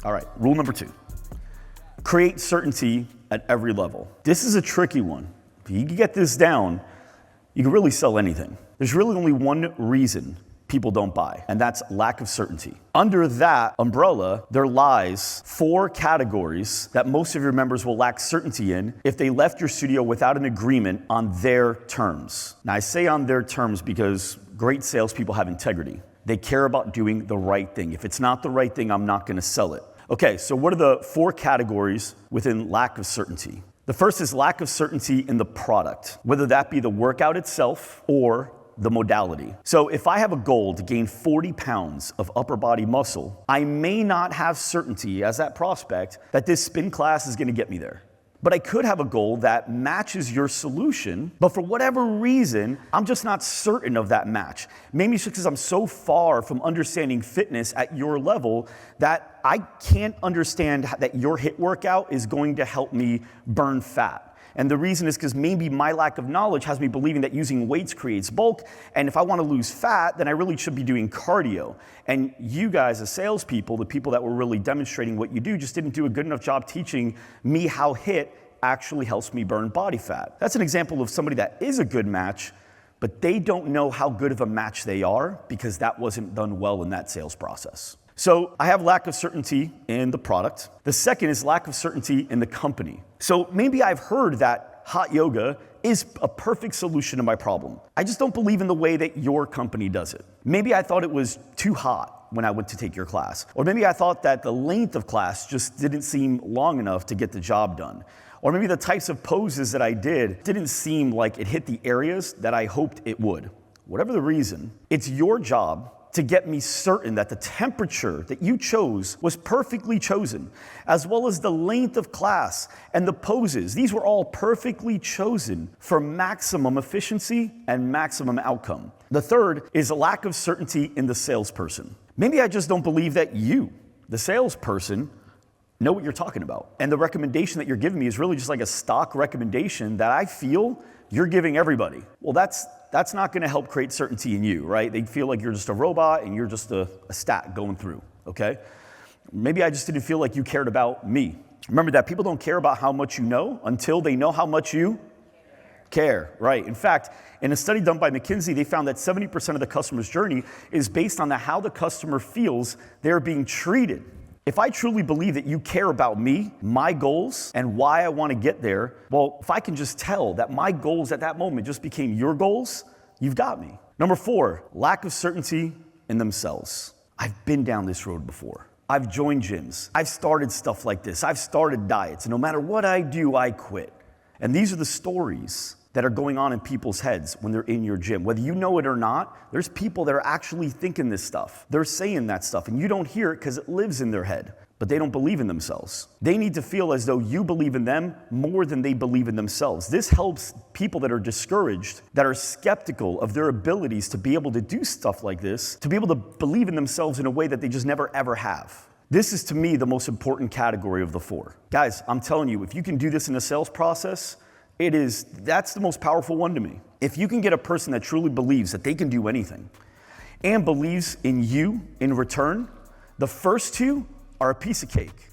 All right, rule number 2. Create certainty at every level. This is a tricky one. If you can get this down, you can really sell anything. There's really only one reason people don't buy, and that's lack of certainty. Under that umbrella, there lies 4 categories that most of your members will lack certainty in if they left your studio without an agreement on their terms. Now, I say on their terms because great salespeople have integrity. They care about doing the right thing. If it's not the right thing, I'm not gonna sell it. Okay, so what are the 4 categories within lack of certainty? The first is lack of certainty in the product, whether that be the workout itself or the modality. So if I have a goal to gain 40 pounds of upper body muscle, I may not have certainty as that prospect that this spin class is gonna get me there. But I could have a goal that matches your solution, but for whatever reason, I'm just not certain of that match. Maybe it's because I'm so far from understanding fitness at your level that I can't understand that your HIIT workout is going to help me burn fat. And the reason is because maybe my lack of knowledge has me believing that using weights creates bulk, and if I want to lose fat, then I really should be doing cardio. And you guys, as salespeople, the people that were really demonstrating what you do, just didn't do a good enough job teaching me how HIIT actually helps me burn body fat. That's an example of somebody that is a good match, but they don't know how good of a match they are because that wasn't done well in that sales process. So I have lack of certainty in the product. The second is lack of certainty in the company. So maybe I've heard that hot yoga is a perfect solution to my problem. I just don't believe in the way that your company does it. Maybe I thought it was too hot when I went to take your class. Or maybe I thought that the length of class just didn't seem long enough to get the job done. Or maybe the types of poses that I didn't seem like it hit the areas that I hoped it would. Whatever the reason, it's your job to get me certain that the temperature that you chose was perfectly chosen, as well as the length of class and the poses. These were all perfectly chosen for maximum efficiency and maximum outcome. The third is a lack of certainty in the salesperson. Maybe I just don't believe that you, the salesperson, know what you're talking about. And the recommendation that you're giving me is really just like a stock recommendation that I feel you're giving everybody. Well, that's not gonna help create certainty in you, right? They feel like you're just a robot and you're just a stat going through, okay? Maybe I just didn't feel like you cared about me. Remember that people don't care about how much you know until they know how much you care, right? In fact, in a study done by McKinsey, they found that 70% of the customer's journey is based on how the customer feels they're being treated. If I truly believe that you care about me, my goals, and why I want to get there, well, if I can just tell that my goals at that moment just became your goals, you've got me. Number 4, lack of certainty in themselves. I've been down this road before. I've joined gyms. I've started stuff like this. I've started diets. And no matter what I do, I quit. And these are the stories that are going on in people's heads when they're in your gym. Whether you know it or not, there's people that are actually thinking this stuff. They're saying that stuff, and you don't hear it because it lives in their head, but they don't believe in themselves. They need to feel as though you believe in them more than they believe in themselves. This helps people that are discouraged, that are skeptical of their abilities to be able to do stuff like this, to be able to believe in themselves in a way that they just never ever have. This is, to me, the most important category of the 4. Guys, I'm telling you, if you can do this in a sales process, that's the most powerful one to me. If you can get a person that truly believes that they can do anything and believes in you in return, the first 2 are a piece of cake.